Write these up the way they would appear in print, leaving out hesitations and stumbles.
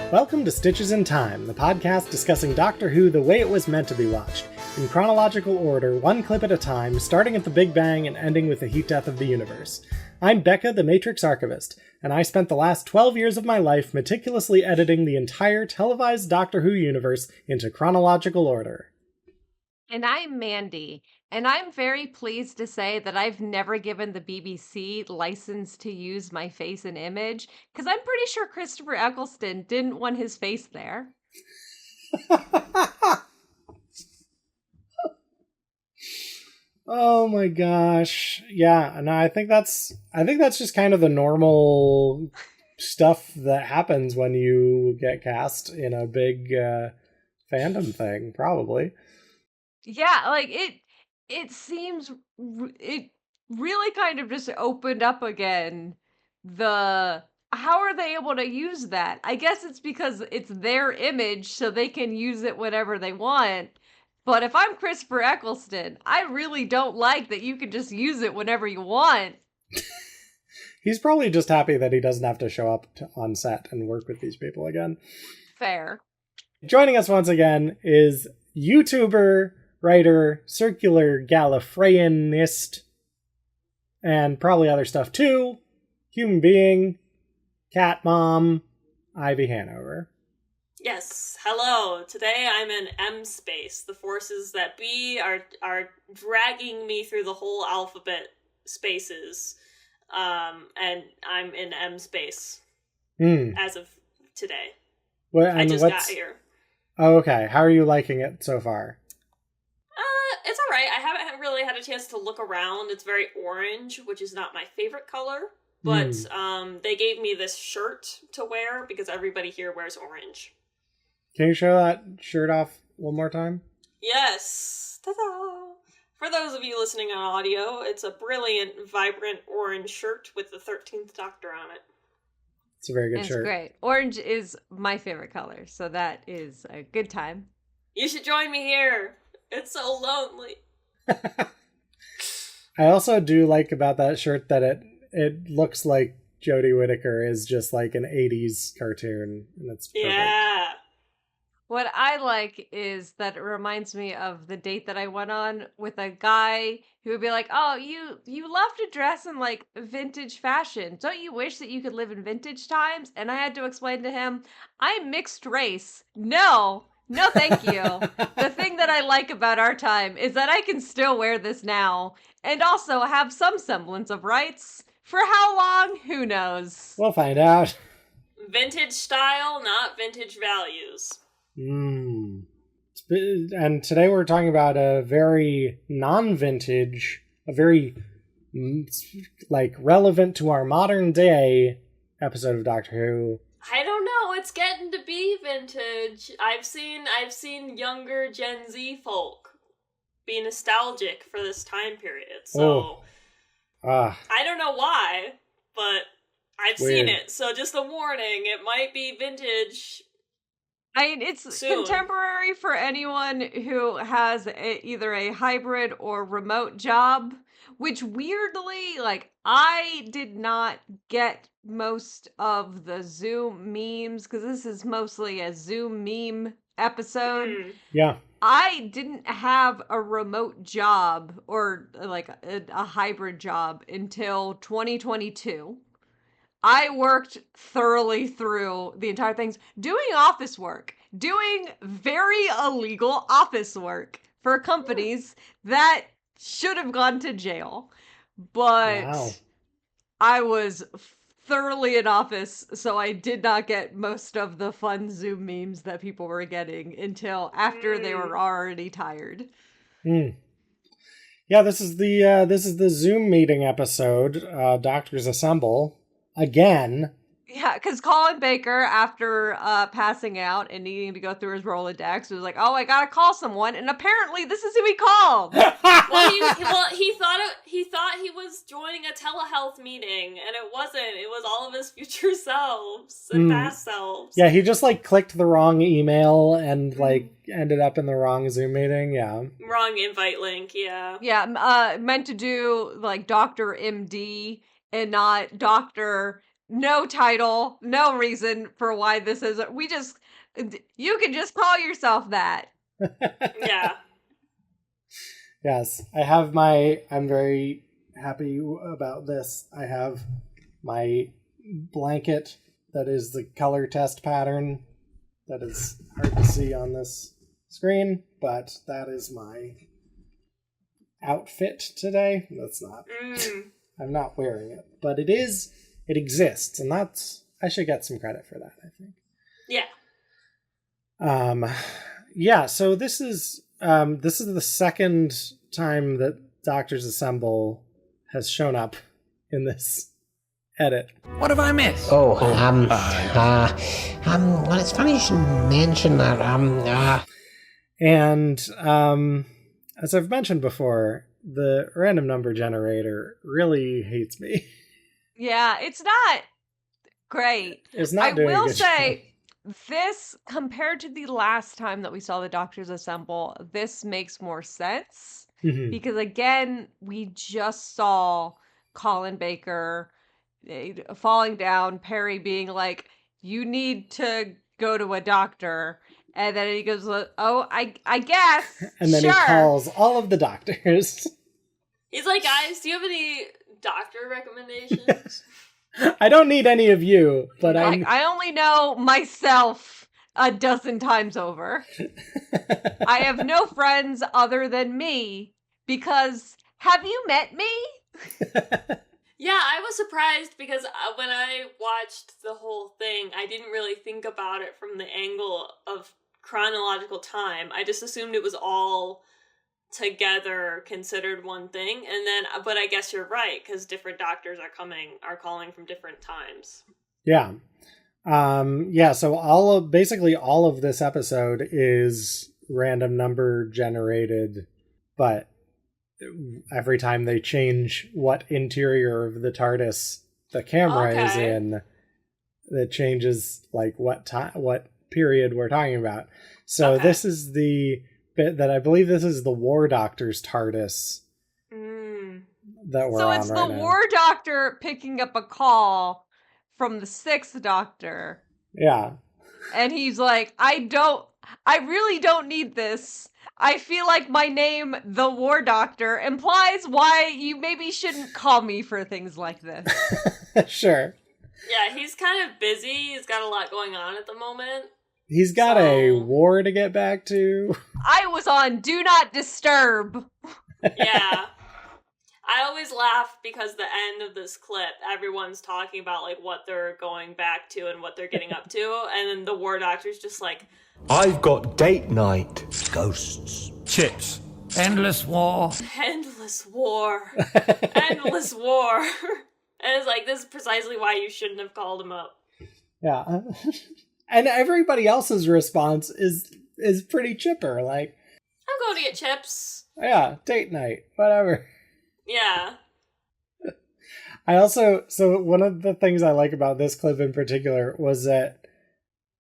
Welcome to Stitches in Time, the podcast discussing Doctor Who the way it was meant to be watched, in chronological order, one clip at a time, starting at the Big Bang and ending with the heat death of the universe. I'm Becca, the Matrix Archivist, and I spent the last 12 years of my life meticulously editing the entire televised Doctor Who universe into chronological order. And I'm Mandy, and I'm very pleased to say that I've never given the BBC license to use my face and image, because I'm pretty sure Christopher Eccleston didn't want his face there. Oh my gosh. Yeah, no, I think that's just kind of the normal stuff that happens when you get cast in a big fandom thing, probably. Yeah, like it seems it really kind of just opened up again the how are they able to use that? I guess it's because it's their image so they can use it whenever they want. But if I'm Christopher Eccleston, I really don't like that you can just use it whenever you want. He's probably just happy that he doesn't have to show up on set and work with these people again. Fair. Joining us once again is YouTuber, writer, circular Gallifreyanist, and probably other stuff too, human being, cat mom, Ivy Hanover. Yes, hello. Today I'm in M space. The forces that be are dragging me through the whole alphabet spaces. And I'm in M space as of today. I just got here. Oh, okay. How are you liking it so far? It's alright. I haven't really had a chance to look around. It's very orange, which is not my favorite color. But they gave me this shirt to wear because everybody here wears orange. Can you show that shirt off one more time? Yes. Ta-da! For those of you listening on audio, it's a brilliant, vibrant orange shirt with the 13th Doctor on it. It's a very good shirt. It's great. Orange is my favorite color, so that is a good time. You should join me here. It's so lonely. I also do like about that shirt that it looks like Jodie Whittaker is just like an 80s cartoon, and it's perfect. Yeah. What I like is that it reminds me of the date that I went on with a guy who would be like, "Oh, you love to dress in like vintage fashion. Don't you wish that you could live in vintage times?" And I had to explain to him, "I'm mixed race. No, thank you. The thing that I like about our time is that I can still wear this now and also have some semblance of rights. For how long? Who knows?" We'll find out. Vintage style, not vintage values. And today we're talking about a very non-vintage, a very like relevant to our modern day episode of Doctor Who. I don't know, it's getting to be vintage. I've seen younger Gen Z folk be nostalgic for this time period. So I don't know why, but I've seen it. So just a warning, it might be vintage. I mean, it's soon. Contemporary for anyone who has either a hybrid or remote job, which weirdly, like, I did not get most of the Zoom memes, because this is mostly a Zoom meme episode. Yeah. I didn't have a remote job or, like, a hybrid job until 2022. I worked thoroughly through the entire things, doing office work, doing very illegal office work for companies that should have gone to jail. But wow. I was thoroughly in office, so I did not get most of the fun Zoom memes that people were getting until after they were already tired. Yeah, this is the Zoom meeting episode. Doctors assemble. Again. Yeah, because Colin Baker, after passing out and needing to go through his Rolodex, was like, "Oh, I gotta call someone," and apparently this is who he called. he thought he was joining a telehealth meeting, and it wasn't. It was all of his future selves and past selves. Yeah, he just like clicked the wrong email and like ended up in the wrong Zoom meeting. Yeah, wrong invite link. Yeah, yeah, meant to do like Dr. MD and not Dr. no title, no reason for why this is. You can just call yourself that. Yeah. Yes, I'm very happy about this. I have my blanket that is the color test pattern that is hard to see on this screen, but that is my outfit today. That's not. I'm not wearing it, but it exists, and I should get some credit for that, I think. Yeah. Yeah, so this is the second time that Doctors Assemble has shown up in this edit. What have I missed? Well, it's funny you should mention that, And, as I've mentioned before, the random number generator really hates me. Yeah, it's not great. It's not I doing will a good say, this, compared to the last time that we saw the Doctors Assemble, this makes more sense. job. Because again, we just saw Colin Baker falling down, Perry being like, you need to go to a doctor. And then he goes, oh, I guess. And then sure. he calls all of the doctors. He's like, guys, do you have any doctor recommendations? I don't need any of you, but I only know myself a dozen times over. I have no friends other than me, because have you met me? Yeah, I was surprised because when I watched the whole thing, I didn't really think about it from the angle of chronological time. I just assumed it was all together considered one thing, and then but I guess you're right, because different doctors are calling from different times. Yeah. So basically all of this episode is random number generated, but every time they change what interior of the TARDIS the camera is in, it changes like what period we're talking about. So this is the bit that I believe this is the War Doctor's TARDIS that we're on right now. So it's the War Doctor picking up a call from the Sixth Doctor. Yeah. And he's like, I really don't need this. I feel like my name, the War Doctor, implies why you maybe shouldn't call me for things like this. Sure. Yeah, he's kind of busy. He's got a lot going on at the moment. He's got a war to get back to. I was on Do Not Disturb. Yeah. I always laugh because the end of this clip, everyone's talking about like what they're going back to and what they're getting up to, and then the War Doctor's just like, I've got date night. Ghosts. Chips. Endless war. endless war. Endless war. And it's like, this is precisely why you shouldn't have called him up. Yeah. And everybody else's response is pretty chipper. Like, I'm going to get chips. Yeah, date night, whatever. Yeah. So one of the things I like about this clip in particular was that,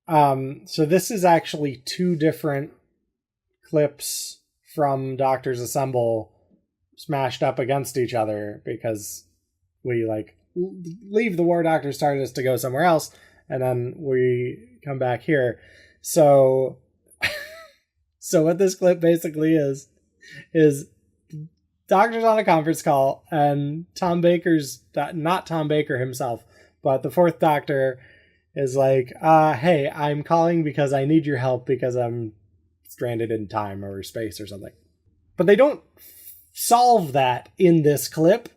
so this is actually two different clips from Doctors Assemble smashed up against each other, because we like leave the War Doctor's TARDIS to go somewhere else, and then we come back here. So what this clip basically is Doctor's on a conference call, and Tom Baker's, not Tom Baker himself, but the fourth Doctor is like, hey, I'm calling because I need your help because I'm stranded in time or space or something. But they don't solve that in this clip.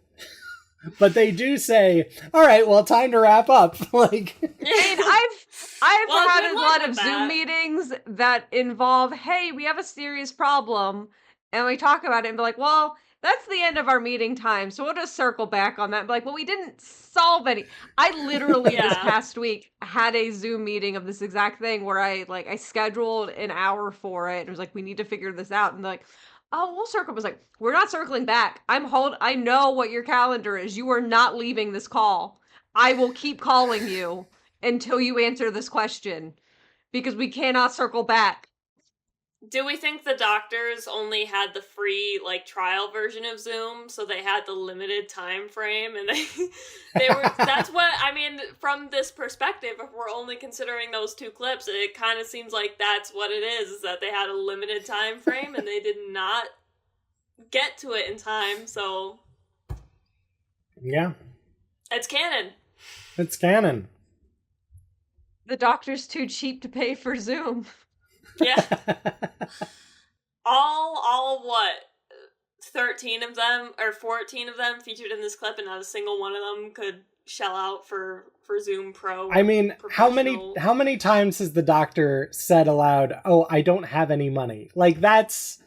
But they do say, all right, well, time to wrap up. Like, I've had a lot of Zoom meetings that involve, hey, we have a serious problem, and we talk about it and be like, well, that's the end of our meeting time, so we'll just circle back on that and be like, well, we didn't solve any. I literally this past week had a Zoom meeting of this exact thing where I scheduled an hour for it. It was like, we need to figure this out. And they're like, oh, we'll circle. I was like, we're not circling back. I know what your calendar is. You are not leaving this call. I will keep calling you until you answer this question, because we cannot circle back. Do we think the doctors only had the free, like, trial version of Zoom, so they had the limited time frame, and they were, that's what, I mean, from this perspective, if we're only considering those 2 clips, it kind of seems like that's what it is that they had a limited time frame, and they did not get to it in time, so... Yeah. It's canon. It's canon. The doctor's too cheap to pay for Zoom. Yeah. all what? 13 of them, or 14 of them featured in this clip, and not a single one of them could shell out for Zoom Pro. I mean, how many times has the doctor said aloud, "Oh, I don't have any money"? Like, that's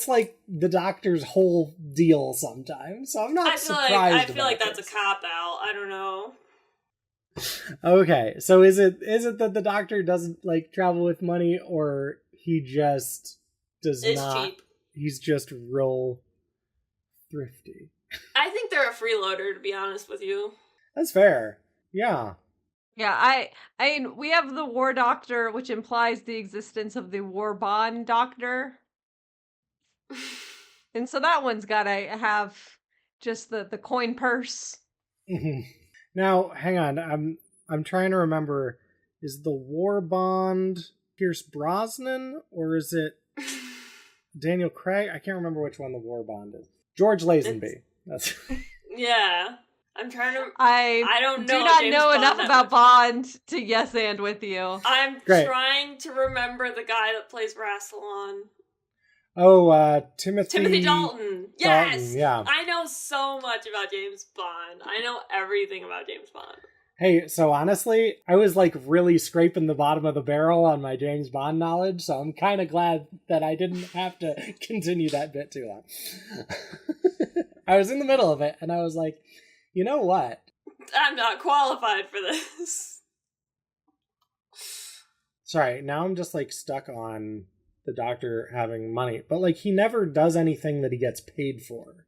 like the doctor's whole deal sometimes. So I'm not surprised. I feel like that's a cop out. I don't know. Okay, so is it that the doctor doesn't like travel with money, or he just does not? Cheap. He's just real thrifty. I think they're a freeloader, to be honest with you. That's fair. Yeah. Yeah, I mean, we have the war doctor, which implies the existence of the war bond doctor. And so that one's gotta have just the coin purse. Mm-hmm. Now, hang on. I'm trying to remember. Is the war bond Pierce Brosnan, or is it Daniel Craig? I can't remember which one the war bond is. George Lazenby. That's yeah. I'm trying to. I don't know. Do not James know Bond enough about Bond to yes and with you. I'm trying to remember the guy that plays Rassilon. Oh, Timothy Dalton. Yes! Dalton, yeah. I know so much about James Bond. I know everything about James Bond. Hey, so honestly, I was like really scraping the bottom of the barrel on my James Bond knowledge, so I'm kind of glad that I didn't have to continue that bit too long. I was in the middle of it, and I was like, you know what? I'm not qualified for this. Sorry, now I'm just like stuck on the doctor having money, but like he never does anything that he gets paid for.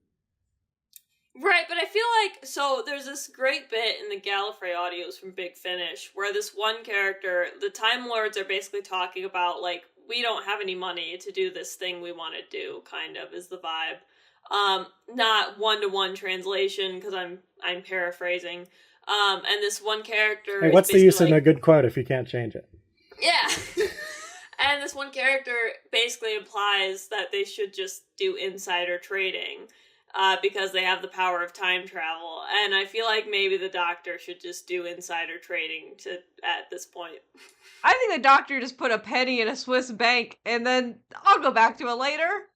Right, but I feel like, so there's this great bit in the Gallifrey audios from Big Finish where this one character, the Time Lords are basically talking about, like, we don't have any money to do this thing we want to do, kind of, is the vibe. Not one-to-one translation, because I'm paraphrasing. And this one character... Hey, what's the use in a good quote if you can't change it? Yeah! And this one character basically implies that they should just do insider trading. Because they have the power of time travel. And I feel like maybe the doctor should just do insider trading at this point. I think the doctor just put a penny in a Swiss bank, and then I'll go back to it later.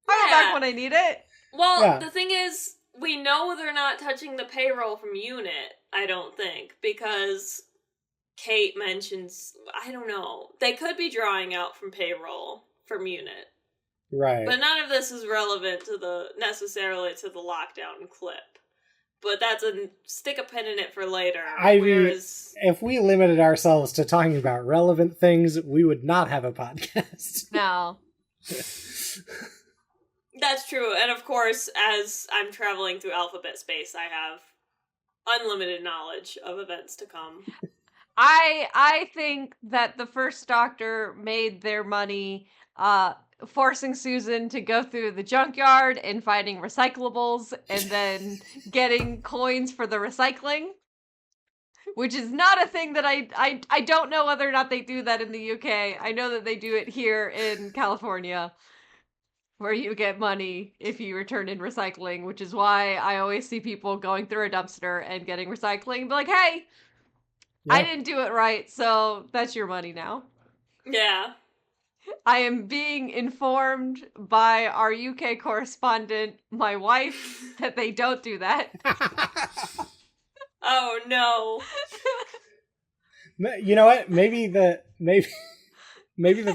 I'll go back when I need it. Well, The thing is, we know they're not touching the payroll from Unit, I don't think, because Kate mentions, I don't know, they could be drawing out from payroll from Unit. Right. But none of this is relevant to necessarily to the lockdown clip. But that's stick a pin in it for later. Ivy, if we limited ourselves to talking about relevant things, we would not have a podcast. No. That's true. And of course, as I'm traveling through alphabet space, I have unlimited knowledge of events to come. I think that the first Doctor made their money forcing Susan to go through the junkyard and finding recyclables and then getting coins for the recycling, which is not a thing that I don't know whether or not they do that in the UK. I know that they do it here in California, where you get money if you return in recycling, which is why I always see people going through a dumpster and getting recycling and be like, hey, I didn't do it right, so that's your money now. Yeah. I am being informed by our UK correspondent, my wife, that they don't do that. Oh no. You know what? Maybe the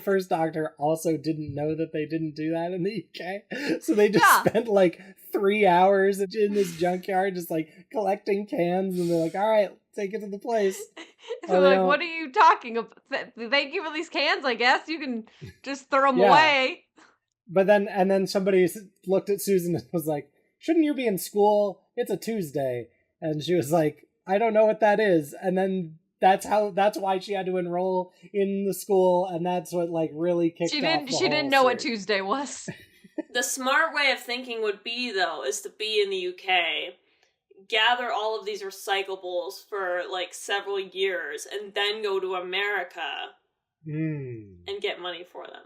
first Doctor also didn't know that they didn't do that in the UK. So they just spent like 3 hours in this junkyard just like collecting cans, and they're like, all right, take it to the place. So like, what are you talking about? Thank you for these cans, I guess. You can just throw them away. But then somebody looked at Susan and was like, shouldn't you be in school? It's a Tuesday. And she was like, I don't know what that is. And then that's why she had to enroll in the school, and that's what like really kicked off the She didn't know what Tuesday was. The smart way of thinking would be, though, is to be in the UK, gather all of these recyclables for like several years, and then go to America and get money for them.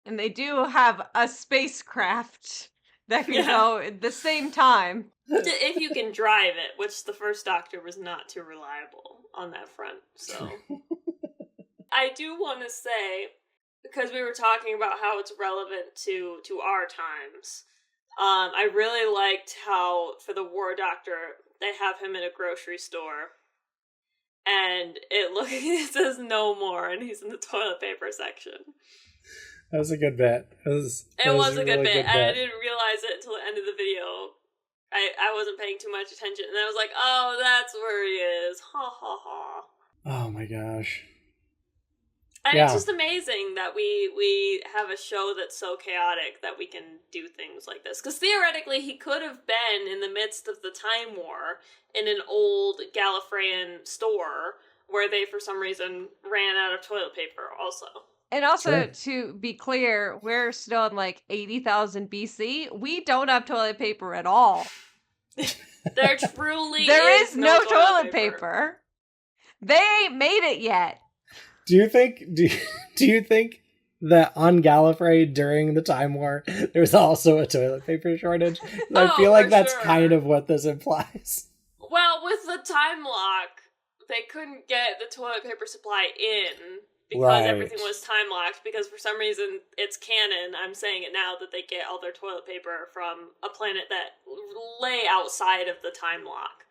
And they do have a spacecraft that can go at the same time. If you can drive it, which the first Doctor was not too reliable on that front, so. I do want to say, because we were talking about how it's relevant to our times, I really liked how, for the War Doctor, they have him in a grocery store, and it says no more, and he's in the toilet paper section. That was a good bit. It was a really good bit, and I didn't realize it until the end of the video. I wasn't paying too much attention, and I was like, oh, that's where he is. Ha ha ha. Oh my gosh. And it's just amazing that we have a show that's so chaotic that we can do things like this. Because theoretically, he could have been in the midst of the Time War in an old Gallifreyan store where they, for some reason, ran out of toilet paper also. And also, to be clear, we're still in like 80,000 BC. We don't have toilet paper at all. There truly is no toilet paper. They ain't made it yet. Do you think that on Gallifrey during the Time War there was also a toilet paper shortage? I feel like that's kind of what this implies. Well, with the time lock, they couldn't get the toilet paper supply in because everything was time locked, because for some reason it's canon, I'm saying it now, that they get all their toilet paper from a planet that lay outside of the time lock.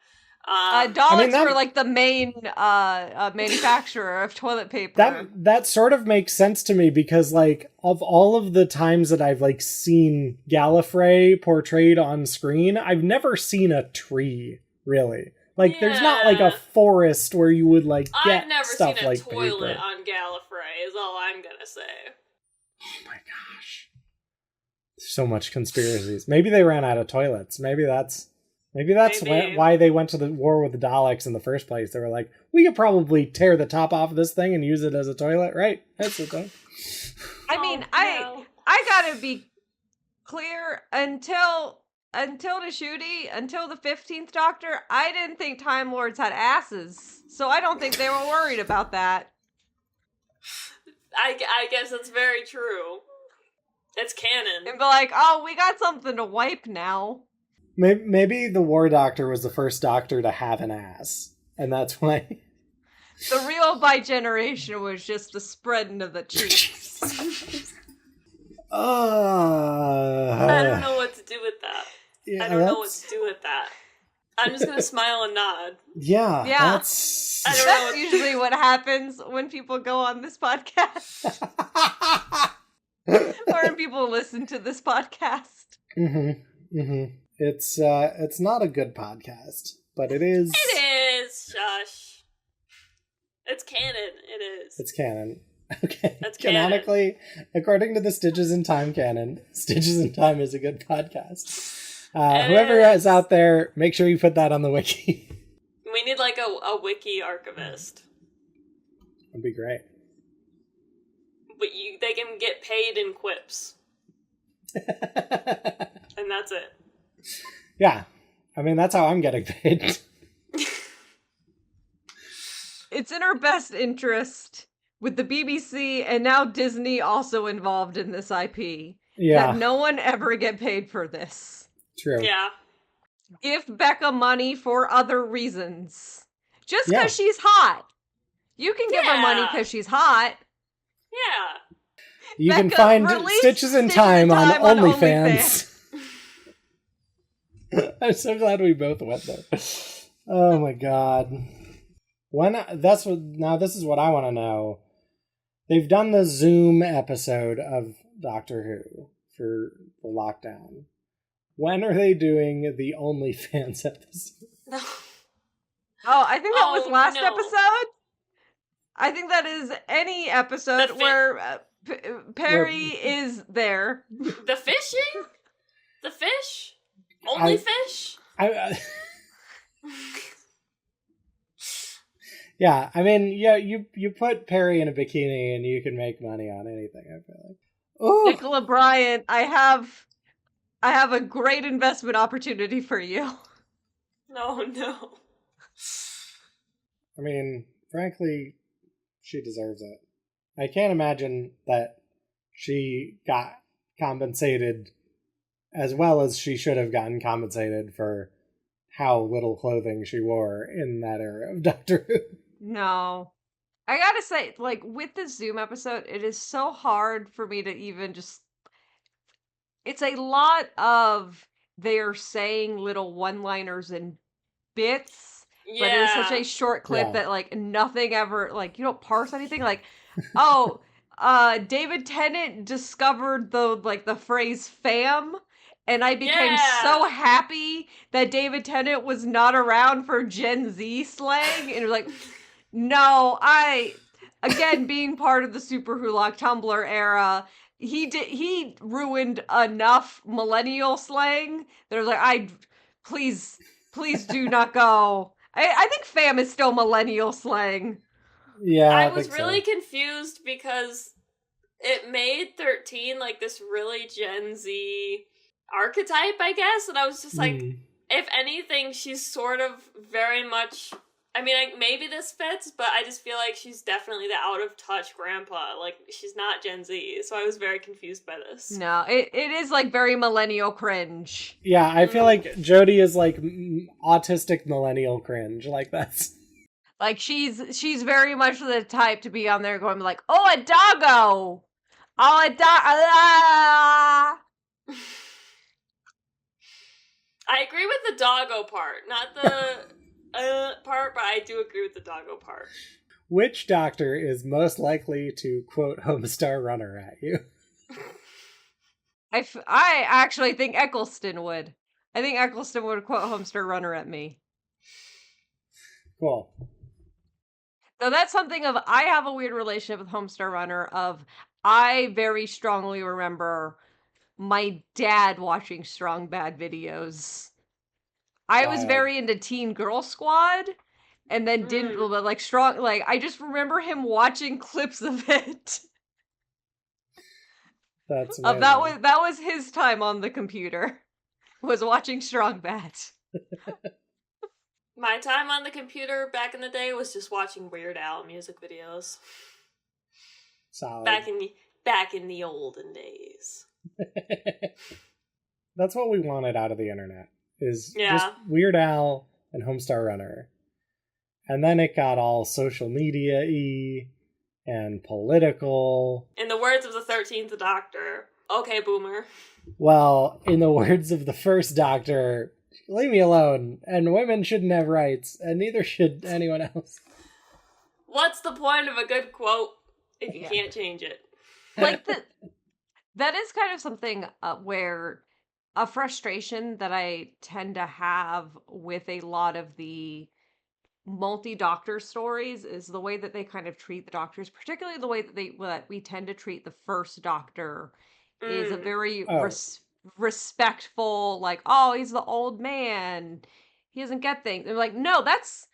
Daleks were like the main manufacturer of toilet paper. That sort of makes sense to me, because like of all of the times that I've like seen Gallifrey portrayed on screen, I've never seen a tree, really. Like there's not like a forest where you would like get stuff like paper. I've never seen a toilet on Gallifrey, is all I'm gonna say. Oh my gosh. So much conspiracies. Maybe they ran out of toilets. Maybe that's why they went to the war with the Daleks in the first place. They were like, we could probably tear the top off of this thing and use it as a toilet, right? That's the thing. I mean, I gotta be clear, until the 15th Doctor, I didn't think Time Lords had asses. So I don't think they were worried about that. I guess that's very true. It's canon. And be like, oh, we got something to wipe now. Maybe the War Doctor was the first Doctor to have an ass, and that's why. The real bi-generation was just the spreading of the cheeks. I don't know what to do with that. Yeah, I don't know what to do with that. I'm just gonna smile and nod. Yeah. That's usually what happens when people go on this podcast. Or when people listen to this podcast. It's not a good podcast, but it is. It is. Shush. It's canon. It is. It's canon. Okay. That's canonically, according to the Stitches in Time canon, Stitches in Time is a good podcast. Whoever is out there, make sure you put that on the wiki. We need like a wiki archivist. That'd be great. But they can get paid in quips. And that's it. Yeah. I mean, that's how I'm getting paid. It's in our best interest, with the BBC and now Disney also involved in this IP, that no one ever get paid for this. True. Yeah. Give Becca money for other reasons. Just because she's hot. You can give her money because she's hot. Yeah. You can find Stitches in Time on OnlyFans. I'm so glad we both went there. Oh my god. This is what I want to know. They've done the Zoom episode of Doctor Who for the lockdown. When are they doing the OnlyFans episode? Oh, I think that was last episode. I think that is any episode where Perry is there. The fishing? The fish? Only fish? Yeah, I mean, yeah, you put Perry in a bikini and you can make money on anything, I feel like. Ooh. Nicola Bryant, I have a great investment opportunity for you. No. I mean, frankly, she deserves it. I can't imagine that she got compensated as well as she should have gotten compensated for how little clothing she wore in that era of Doctor Who. No. I gotta say, like, with the Zoom episode, it is so hard for me to even just... It's a lot of they're saying little one-liners and bits, but it was such a short clip that, like, nothing ever, like, you don't parse anything. Like, oh, David Tennant discovered the phrase fam, and I became so happy that David Tennant was not around for Gen Z slang, and it was like... No, again, being part of the Super Hulock Tumblr era, he ruined enough millennial slang that I was like, please do not go. I think fam is still millennial slang. Yeah, I was really confused because it made 13 like this really Gen Z archetype, I guess, and I was just like, if anything, she's sort of very much... I mean, maybe this fits, but I just feel like she's definitely the out-of-touch grandpa. Like, she's not Gen Z, so I was very confused by this. No, it is, like, very millennial cringe. Yeah, I feel like Jodie is, like, autistic millennial cringe. Like, that's... Like, she's very much the type to be on there going, like, oh, a doggo! Oh, a dog... I agree with the doggo part, not the... part, but I do agree with the doggo part. Which doctor is most likely to quote Homestar Runner at you? I actually think Eccleston would. I think Eccleston would quote Homestar Runner at me. Cool. So that's something of... I have a weird relationship with Homestar Runner of... I very strongly remember my dad watching Strong Bad videos. I was very into Teen Girl Squad, and then didn't, but like Strong, like, I just remember him watching clips of it. That's amazing. That was his time on the computer, was watching Strong Bad. My time on the computer back in the day was just watching Weird Al music videos. Solid. Back in the olden days. That's what we wanted out of the internet. Is just Weird Al and Homestar Runner. And then it got all social media-y and political. In the words of the 13th Doctor, okay, boomer. Well, in the words of the first Doctor, leave me alone, and women shouldn't have rights, and neither should anyone else. What's the point of a good quote if you can't change it? Like, that is kind of something where... a frustration that I tend to have with a lot of the multi-doctor stories is the way that they kind of treat the doctors, particularly the way that we tend to treat the first Doctor is a very respectful, like, oh, he's the old man, he doesn't get things. And like, no, that's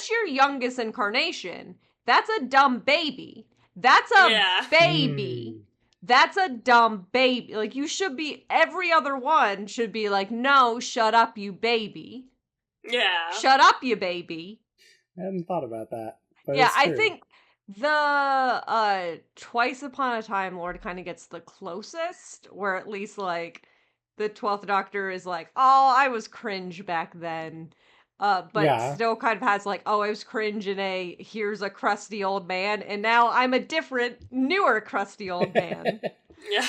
your youngest incarnation. That's a dumb baby. That's a baby. That's a dumb baby. Like, you should be... Every other one should be like, no, shut up, you baby. Yeah. Shut up, you baby. I hadn't thought about that. But yeah, I think the Twice Upon a Time Lord kind of gets the closest, where at least, like, the 12th Doctor is like, oh, I was cringe back then. But still kind of has like, oh, I was cringe in here's a crusty old man, and now I'm a different, newer crusty old man. Yeah.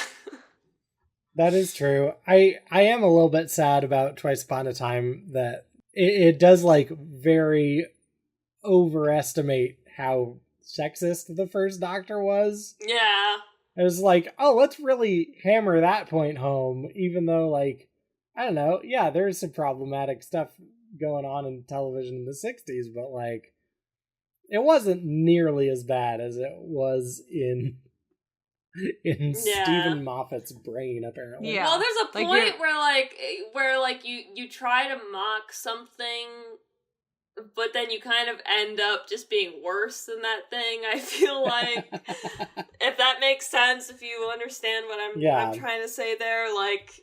That is true. I am a little bit sad about Twice Upon a Time that it does like very overestimate how sexist the first Doctor was. Yeah. It was like, oh, let's really hammer that point home, even though, like, I don't know, yeah, there's some problematic stuff going on in television in the 60s, but like it wasn't nearly as bad as it was in Stephen Moffat's brain, apparently. Yeah. Well, there's a point where you try to mock something but then you kind of end up just being worse than that thing. I feel like, if that makes sense, if you understand what I'm trying to say there, like,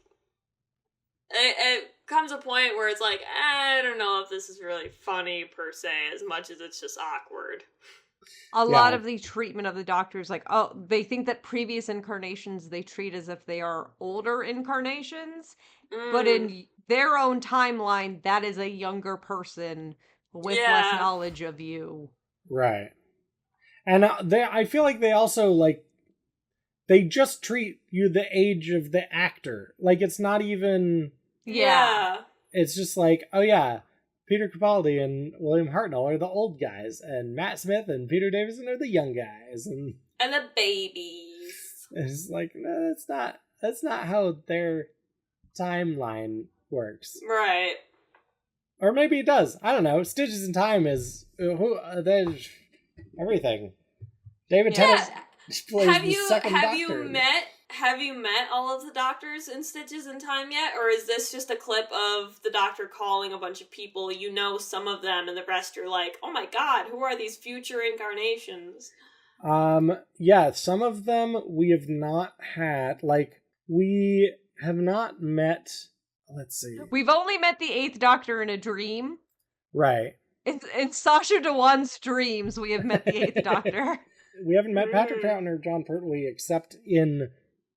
it comes a point where it's like, I don't know if this is really funny per se, as much as it's just awkward. A lot of the treatment of the Doctors, like, they think that previous incarnations they treat as if they are older incarnations, but in their own timeline, that is a younger person with less knowledge of you. Right. And I feel like they also, like, they just treat you the age of the actor. Like, it's not even... Yeah. It's just like, oh yeah, Peter Capaldi and William Hartnell are the old guys, and Matt Smith and Peter Davison are the young guys. And the babies. It's like, no, that's not how their timeline works. Right. Or maybe it does. I don't know. Stitches in Time is... there's everything. David Tennant plays the second Doctor. Have you met all of the Doctors in Stitches in Time yet? Or is this just a clip of the Doctor calling a bunch of people? You know some of them, and the rest are like, oh my god, who are these future incarnations? Yeah, some of them we have not had. Like, we have not met... Let's see. We've only met the 8th Doctor in a dream. Right. In Sacha Dhawan's dreams, we have met the 8th Doctor. We haven't met Patrick Troughton or John Pertwee except in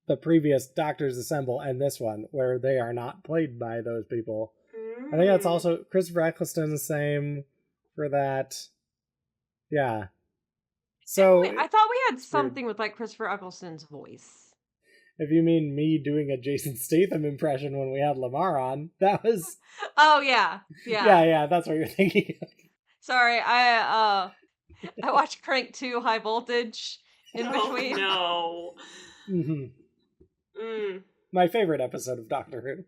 the previous Doctors Assemble and this one, where they are not played by those people. I think that's also Christopher Eccleston, the same for that. Yeah. So wait, I thought we had something with, like, Christopher Eccleston's voice. If you mean me doing a Jason Statham impression when we had Lamar on, that was... Oh, yeah. Yeah, that's what you're thinking of. Sorry, I watched Crank 2 High Voltage in between. Oh, no. Mm-hmm. My favorite episode of Doctor Who.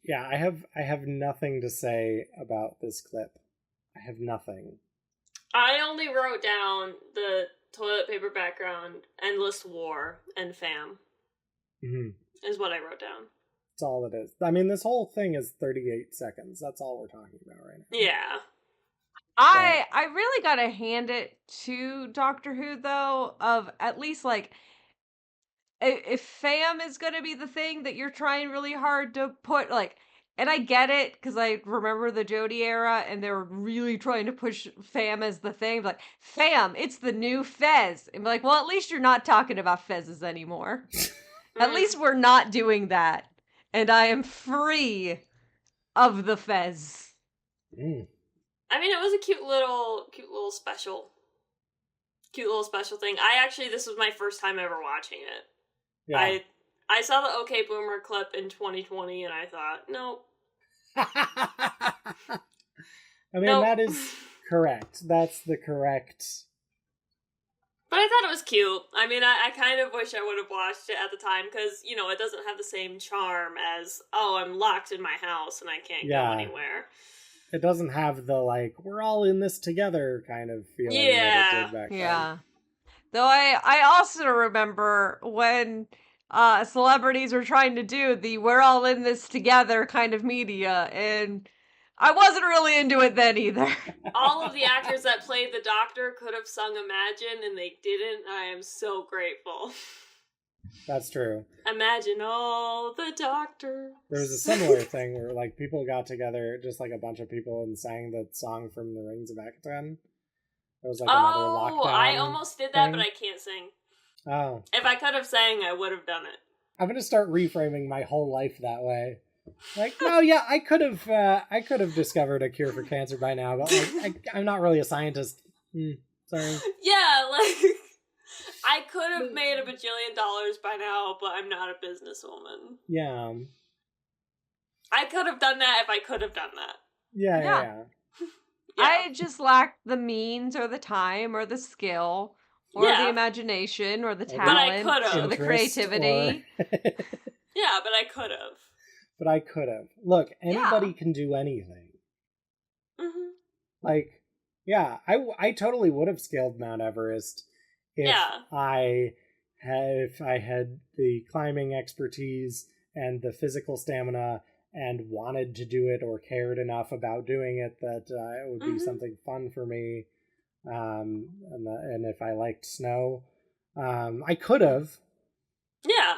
Yeah, I have nothing to say about this clip. I have nothing. I only wrote down the toilet paper background, endless war, and fam. Mm-hmm. Is what I wrote down. That's all it is. I mean, this whole thing is 38 seconds. That's all we're talking about right now. Yeah. I really gotta hand it to Doctor Who, though, of at least, like, if fam is gonna be the thing that you're trying really hard to put, like, and I get it, because I remember the Jodie era, and they were really trying to push fam as the thing. Like, fam, it's the new Fez. And be like, well, at least you're not talking about Fezes anymore. At least we're not doing that. And I am free of the Fez. Mm. I mean, it was a cute little special thing. This was my first time ever watching it. Yeah. I saw the OK Boomer clip in 2020, and I thought, nope. I mean, that is correct. That's the correct... But I thought it was cute. I mean, I kind of wish I would have watched it at the time, because, you know, it doesn't have the same charm as, oh, I'm locked in my house and I can't go anywhere. It doesn't have the, like, we're all in this together kind of feeling that it did back then. Though I also remember when celebrities were trying to do the we're all in this together kind of media, and I wasn't really into it then either. All of the actors that played the Doctor could have sung Imagine, and they didn't. I am so grateful. That's true. Imagine all the Doctors. There was a similar thing where, like, people got together, just like a bunch of people, and sang the song from The Rings of Akhaten. It was like another lockdown I almost did that, thing. but I can't sing. Oh. If I could have sang, I would have done it. I'm gonna start reframing my whole life that way. Like, no, yeah, I could have discovered a cure for cancer by now, but like, I'm not really a scientist. Sorry. Yeah, like, I could have made $1 bajillion by now, but I'm not a businesswoman. Yeah. I could have done that if I could have done that. Yeah. Yeah. I just lacked the means or the time or the skill or the imagination or the talent or the creativity. Yeah, but I could have. But I could have. Look, anybody can do anything. Mm-hmm. Like, yeah, I totally would have scaled Mount Everest if I had the climbing expertise and the physical stamina and wanted to do it or cared enough about doing it that it would be something fun for me. And if I liked snow, I could have. Yeah.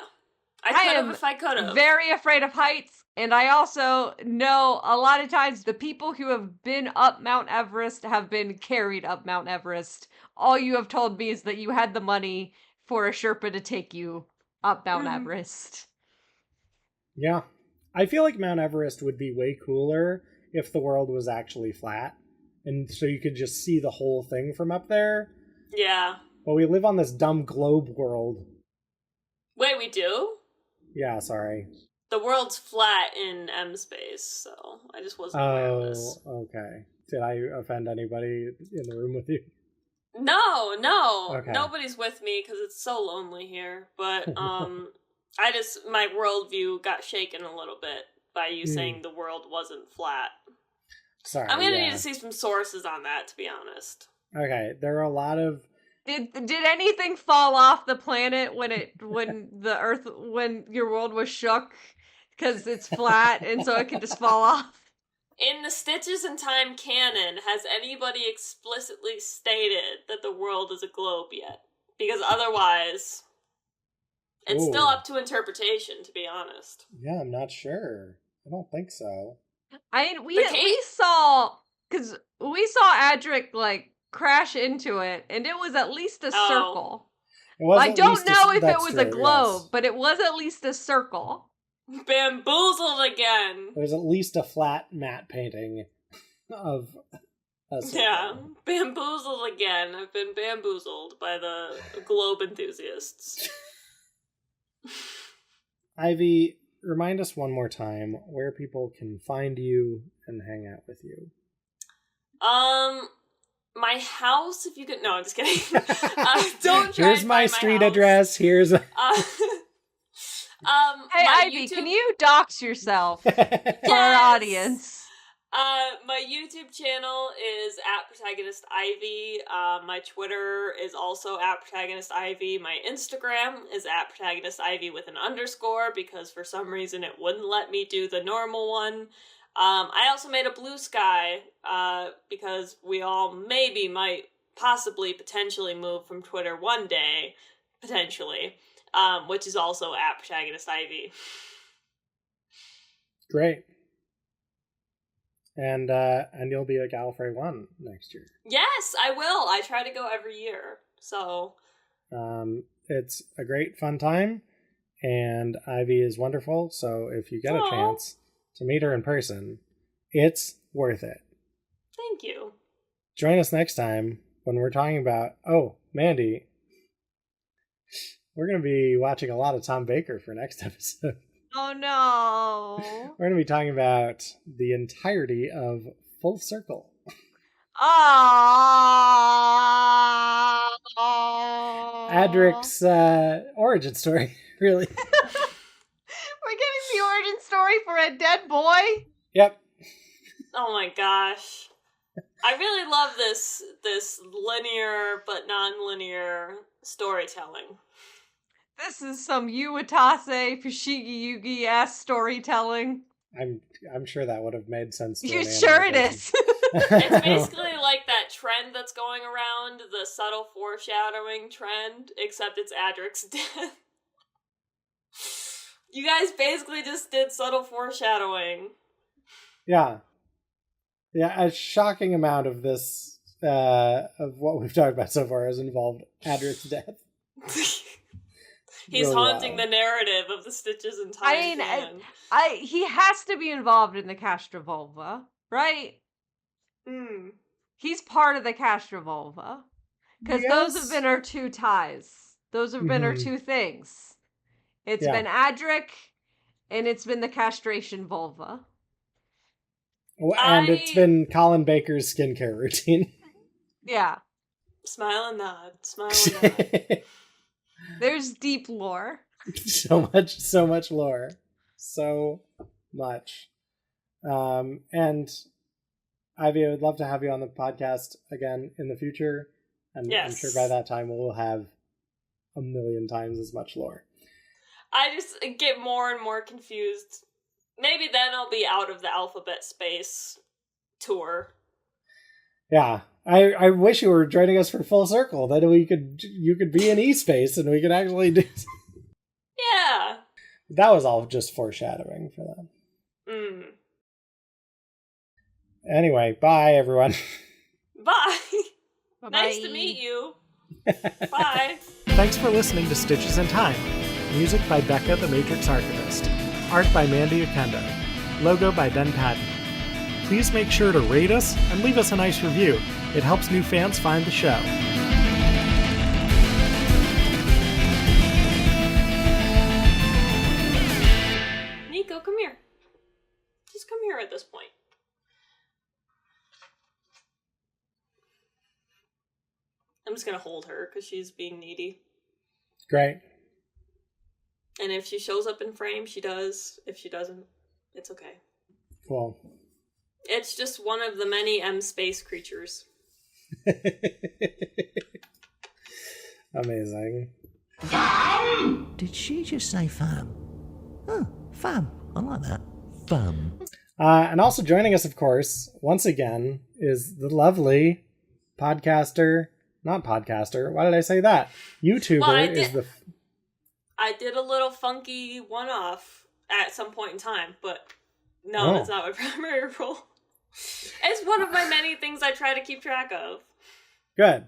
I could have if I could have. Very afraid of heights, and I also know a lot of times the people who have been up Mount Everest have been carried up Mount Everest. All you have told me is that you had the money for a Sherpa to take you up Mount Everest. Yeah. I feel like Mount Everest would be way cooler if the world was actually flat, and so you could just see the whole thing from up there. Yeah. But we live on this dumb globe world. Wait, we do? Yeah, sorry. The world's flat in M space, so I just wasn't aware of this. Oh, okay. Did I offend anybody in the room with you? No. Okay. Nobody's with me because it's so lonely here. But my worldview got shaken a little bit by you saying the world wasn't flat. Sorry. I'm gonna need to see some sources on that, to be honest. Okay, there are a lot of... Did anything fall off the planet when your world was shook? Because it's flat and so it could just fall off. In the Stitches in Time canon, has anybody explicitly stated that the world is a globe yet? Because otherwise, it's still up to interpretation, to be honest. Yeah, I'm not sure. I don't think so. We saw Adric, like, crash into it, and it was at least a circle. I don't know if it was a globe, but it was at least a circle. Bamboozled again. There's at least a flat matte painting of a circle. Yeah, bamboozled again. I've been bamboozled by the globe enthusiasts. Ivy, remind us one more time where people can find you and hang out with you. My house, if you could... No, I'm just kidding. Don't try. Here's my street address. Here's... Hey, Ivy, can you dox yourself for our audience? My YouTube channel is @ProtagonistIvy. My Twitter is also @ProtagonistIvy. My Instagram is @ProtagonistIvy with an underscore because for some reason it wouldn't let me do the normal one. I also made a Blue Sky because we all maybe might possibly potentially move from Twitter one day, potentially, which is also @ProtagonistIvy. Great. And you'll be at Gallifrey 1 next year. Yes, I will. I try to go every year. So it's a great fun time, and Ivy is wonderful, so if you get a chance to meet her in person, it's worth it. Thank you. Join us next time when we're talking about... Oh, Mandy, we're going to be watching a lot of Tom Baker for next episode. Oh, no. We're going to be talking about the entirety of Full Circle. Adric's origin story, really. We're getting the origin story for a dead boy? Yep. Oh my gosh. I really love this linear but non-linear storytelling. This is some Uwatase Fushigi Yugi-ass storytelling. I'm sure that would have made sense to You sure it is. It's basically like that trend that's going around, the subtle foreshadowing trend, except it's Adric's death. You guys basically just did subtle foreshadowing. Yeah. Yeah, a shocking amount of this, of what we've talked about so far has involved Adric's death. He's really haunting the narrative of the Stitches in Time. He has to be involved in the Castrovolva, right? He's part of the Castrovolva. Because those have been our two ties. Those have been our two things. It's been Adric, and it's been the castration vulva. And it's been Colin Baker's skincare routine. Yeah. Smile and nod. Smile and nod. There's deep lore. So much lore. So much. And Ivy, I would love to have you on the podcast again in the future. And I'm sure by that time we'll have 1 million times as much lore. I just get more and more confused Maybe then I'll be out of the alphabet space tour. Yeah. I wish you were joining us for Full Circle. Then you could be in E-Space and we could actually do... Yeah. That was all just foreshadowing for them. Anyway, bye, everyone. Bye. Bye-bye. Nice to meet you. Bye. Thanks for listening to Stitches in Time. Music by Becca, the Matrix Archivist. Art by Mandy Oquendo. Logo by Ben Paddon. Please make sure to rate us and leave us a nice review. It helps new fans find the show. Nico, come here. Just come here at this point. I'm just gonna hold her because she's being needy. Great. And if she shows up in frame, she does. If she doesn't, it's okay. Cool. It's just one of the many M-space creatures. Amazing. Fam! Did she just say fam? Oh, fam. I like that. Fam. And also joining us, of course, once again, is the lovely podcaster... Not podcaster. Why did I say that? YouTuber I did a little funky one-off at some point in time, but no, that's not my primary role. It's one of my many things I try to keep track of. Good.